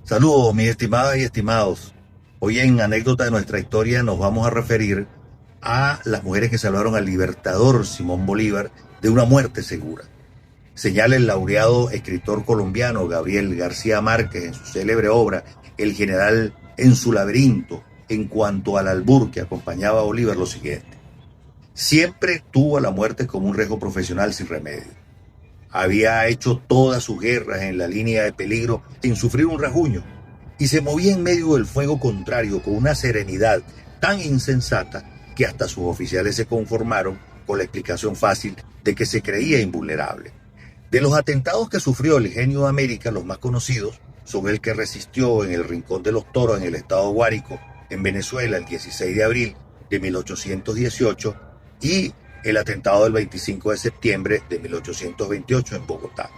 Saludos, mis estimadas y estimados. Hoy en Anécdota de nuestra historia nos vamos a referir a las mujeres que salvaron al libertador Simón Bolívar de una muerte segura. Señala el laureado escritor colombiano Gabriel García Márquez en su célebre obra El general en su laberinto, en cuanto al albur que acompañaba a Bolívar, lo siguiente: siempre tuvo a la muerte como un riesgo profesional sin remedio. Había hecho todas sus guerras en la línea de peligro sin sufrir un rasguño, y se movía en medio del fuego contrario con una serenidad tan insensata que hasta sus oficiales se conformaron con la explicación fácil de que se creía invulnerable. De los atentados que sufrió el genio de América, los más conocidos son el que resistió en el Rincón de los Toros en el estado Guárico, en Venezuela, el 16 de abril de 1818, y el atentado del 25 de septiembre de 1828 en Bogotá.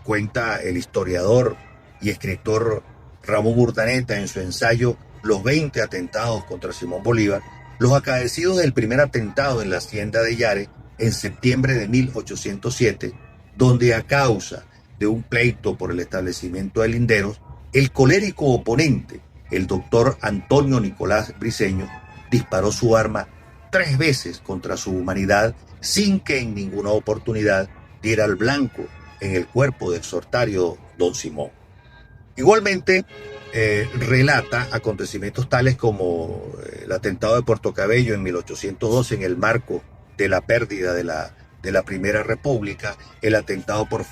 Cuenta el historiador y escritor Ramón Urdaneta en su ensayo Los 20 atentados contra Simón Bolívar, los acaecidos del primer atentado en la hacienda de Yare en septiembre de 1807, donde a causa de un pleito por el establecimiento de linderos, el colérico oponente, el doctor Antonio Nicolás Briceño, disparó su arma 3 veces contra su humanidad sin que en ninguna oportunidad diera el blanco en el cuerpo del exhortario don Simón. Igualmente, relata acontecimientos tales como el atentado de Puerto Cabello en 1812 en el marco de la pérdida de la Primera República, el atentado por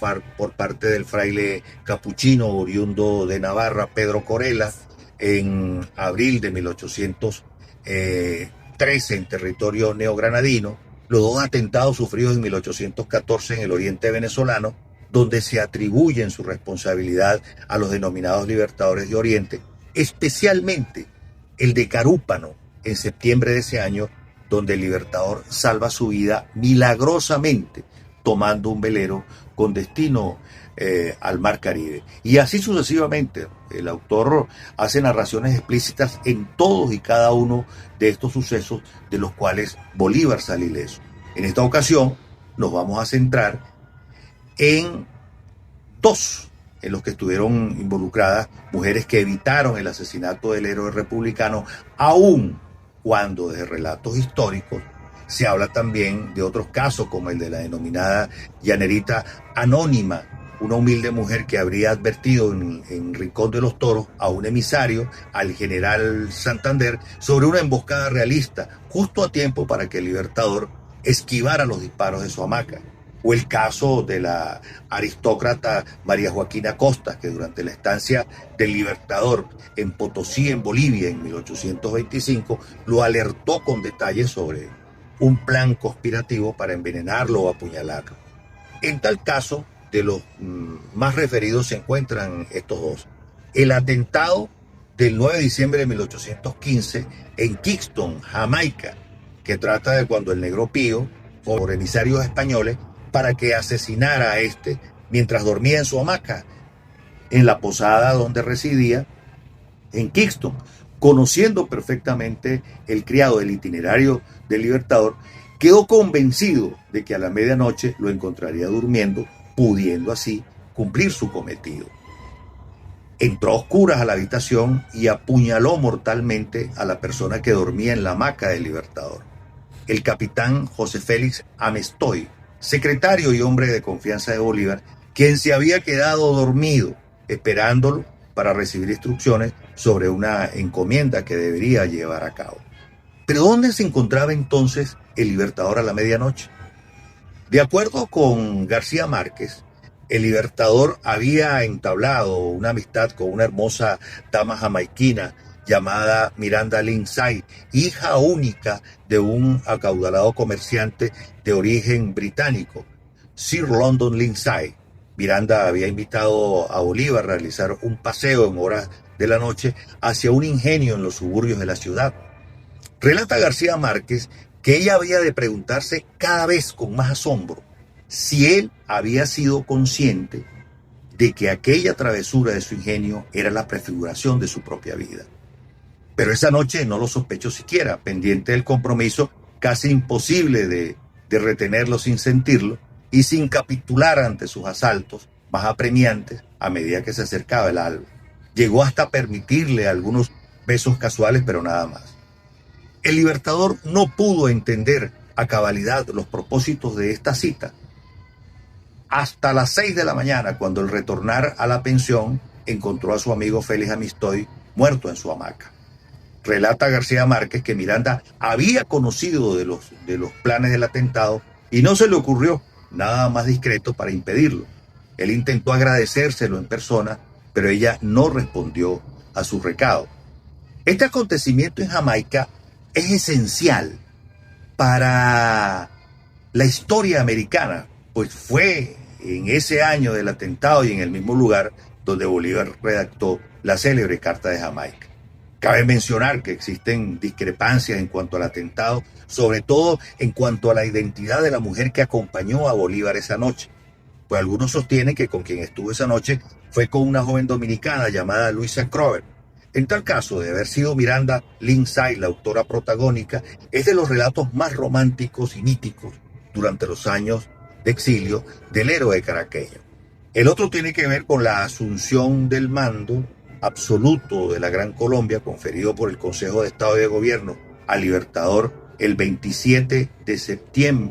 parte del fraile capuchino oriundo de Navarra, Pedro Corella, en abril de 1813 en territorio neogranadino, los 2 atentados sufridos en 1814 en el oriente venezolano, donde se atribuyen su responsabilidad a los denominados libertadores de Oriente, especialmente el de Carúpano en septiembre de ese año, donde el libertador salva su vida milagrosamente tomando un velero con destino al Mar Caribe. Y así sucesivamente. El autor hace narraciones explícitas en todos y cada uno de estos sucesos de los cuales Bolívar sale ileso. En esta ocasión nos vamos a centrar en 2 en los que estuvieron involucradas mujeres que evitaron el asesinato del héroe republicano, aun cuando desde relatos históricos se habla también de otros casos, como el de la denominada llanerita anónima, una humilde mujer que habría advertido en Rincón de los Toros a un emisario, al general Santander, sobre una emboscada realista, justo a tiempo para que el libertador esquivara los disparos de su hamaca. O el caso de la aristócrata María Joaquina Costas, que durante la estancia del libertador en Potosí, en Bolivia, en 1825, lo alertó con detalles sobre un plan conspirativo para envenenarlo o apuñalarlo. En tal caso, de los más referidos se encuentran estos 2. El atentado del 9 de diciembre de 1815 en Kingston, Jamaica, que trata de cuando el Negro Pío, por emisarios españoles, para que asesinara a este mientras dormía en su hamaca en la posada donde residía en Kingston, conociendo perfectamente el criado del itinerario del libertador, quedó convencido de que a la medianoche lo encontraría durmiendo, pudiendo así cumplir su cometido. Entró a oscuras a la habitación y apuñaló mortalmente a la persona que dormía en la hamaca del libertador, el capitán José Félix Amestoy, secretario y hombre de confianza de Bolívar, quien se había quedado dormido esperándolo para recibir instrucciones sobre una encomienda que debería llevar a cabo. Pero ¿dónde se encontraba entonces el libertador a la medianoche? De acuerdo con García Márquez, el libertador había entablado una amistad con una hermosa dama jamaiquina llamada Miranda Lindsay, hija única de un acaudalado comerciante de origen británico, Sir London Lindsay. Miranda había invitado a Bolívar a realizar un paseo en horas de la noche hacia un ingenio en los suburbios de la ciudad. Relata García Márquez que ella había de preguntarse cada vez con más asombro si él había sido consciente de que aquella travesura de su ingenio era la prefiguración de su propia vida. Pero esa noche no lo sospechó siquiera, pendiente del compromiso casi imposible de retenerlo sin sentirlo y sin capitular ante sus asaltos más apremiantes a medida que se acercaba el alba. Llegó hasta permitirle algunos besos casuales, pero nada más. El Libertador no pudo entender a cabalidad los propósitos de esta cita hasta las 6 de la mañana, cuando al retornar a la pensión encontró a su amigo Félix Amistoy muerto en su hamaca. Relata García Márquez que Miranda había conocido de los planes del atentado y no se le ocurrió nada más discreto para impedirlo. Él intentó agradecérselo en persona, pero ella no respondió a su recado. Este acontecimiento en Jamaica es esencial para la historia americana, pues fue en ese año del atentado y en el mismo lugar donde Bolívar redactó la célebre Carta de Jamaica. Cabe mencionar que existen discrepancias en cuanto al atentado, sobre todo en cuanto a la identidad de la mujer que acompañó a Bolívar esa noche. Pues algunos sostienen que con quien estuvo esa noche fue con una joven dominicana llamada Luisa Crover. En tal caso, de haber sido Miranda Lindsay la autora protagónica, es de los relatos más románticos y míticos durante los años de exilio del héroe caraqueño. El otro tiene que ver con la asunción del mando absoluto de la Gran Colombia, conferido por el Consejo de Estado y de Gobierno al Libertador el 27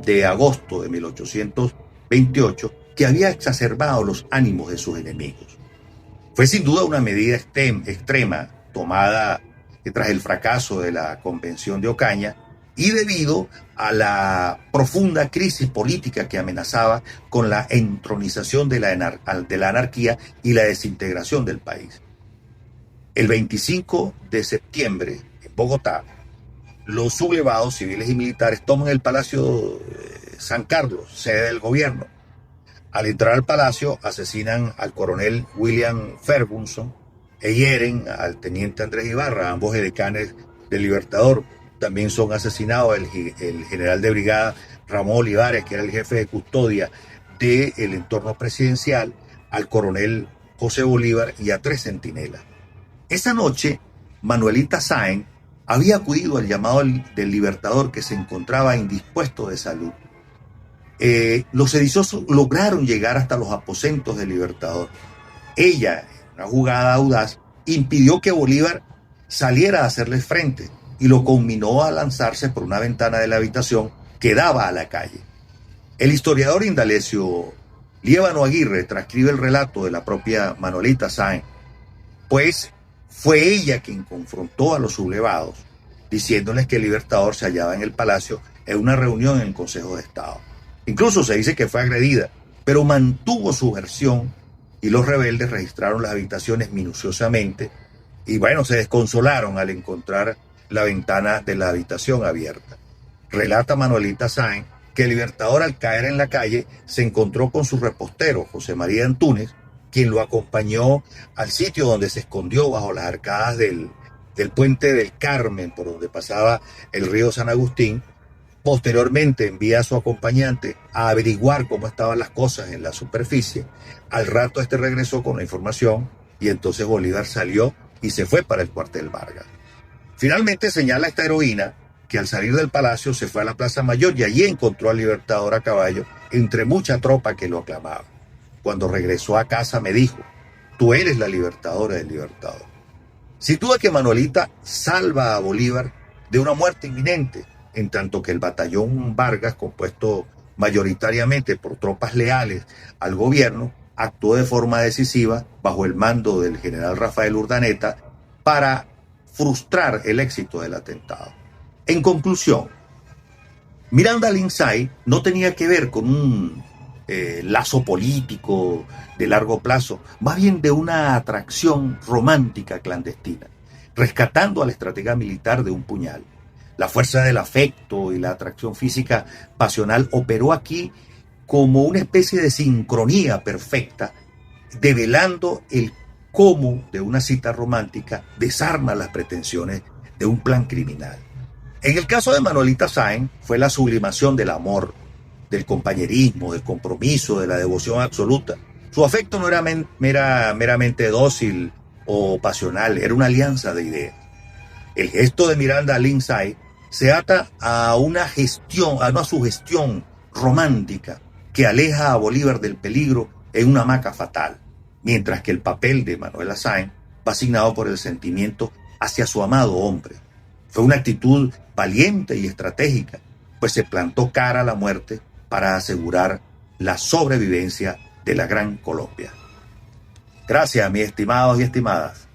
de agosto de 1828, que había exacerbado los ánimos de sus enemigos. Fue sin duda una medida extrema tomada tras el fracaso de la Convención de Ocaña y debido a la profunda crisis política que amenazaba con la entronización de la anarquía y la desintegración del país. El 25 de septiembre, en Bogotá, los sublevados civiles y militares toman el Palacio San Carlos, sede del gobierno. Al entrar al palacio, asesinan al coronel William Ferguson e hieren al teniente Andrés Ibarra, ambos edecanes del Libertador. También son asesinados el general de brigada Ramón Olivares, que era el jefe de custodia del entorno presidencial, al coronel José Bolívar y a 3 centinelas. Esa noche, Manuelita Sáenz había acudido al llamado del Libertador, que se encontraba indispuesto de salud. Los sediciosos lograron llegar hasta los aposentos del Libertador. Ella, en una jugada audaz, impidió que Bolívar saliera a hacerles frente y lo conminó a lanzarse por una ventana de la habitación que daba a la calle. El historiador Indalecio Líbano Aguirre transcribe el relato de la propia Manuelita Sáenz, pues fue ella quien confrontó a los sublevados, diciéndoles que el Libertador se hallaba en el palacio en una reunión en el Consejo de Estado. Incluso se dice que fue agredida, pero mantuvo su versión y los rebeldes registraron las habitaciones minuciosamente y se desconsolaron al encontrar la ventana de la habitación abierta. Relata Manuelita Sáenz que el Libertador, al caer en la calle, se encontró con su repostero, José María Antúnez, quien lo acompañó al sitio donde se escondió bajo las arcadas del puente del Carmen, por donde pasaba el río San Agustín. Posteriormente envía a su acompañante a averiguar cómo estaban las cosas en la superficie. Al rato este regresó con la información y entonces Bolívar salió y se fue para el cuartel Vargas. Finalmente señala esta heroína que al salir del palacio se fue a la Plaza Mayor y allí encontró al Libertador a caballo entre mucha tropa que lo aclamaba. Cuando regresó a casa me dijo: tú eres la libertadora del Libertador. Sin duda que Manuelita salva a Bolívar de una muerte inminente, en tanto que el batallón Vargas, compuesto mayoritariamente por tropas leales al gobierno, actuó de forma decisiva bajo el mando del general Rafael Urdaneta para frustrar el éxito del atentado. En conclusión, Miranda Lindsay no tenía que ver con un lazo político de largo plazo, más bien de una atracción romántica clandestina, rescatando a la estratega militar de un puñal. La fuerza del afecto y la atracción física pasional operó aquí como una especie de sincronía perfecta, develando el cómo de una cita romántica desarma las pretensiones de un plan criminal. En el caso de Manuelita Sáenz fue la sublimación del amor, del compañerismo, del compromiso, de la devoción absoluta. Su afecto no era meramente dócil o pasional, era una alianza de ideas. El gesto de Miranda Lindsay se ata a una sugestión romántica que aleja a Bolívar del peligro en una hamaca fatal, mientras que el papel de Manuela Sáenz va asignado por el sentimiento hacia su amado hombre. Fue una actitud valiente y estratégica, pues se plantó cara a la muerte para asegurar la sobrevivencia de la Gran Colombia. Gracias, mis estimados y estimadas.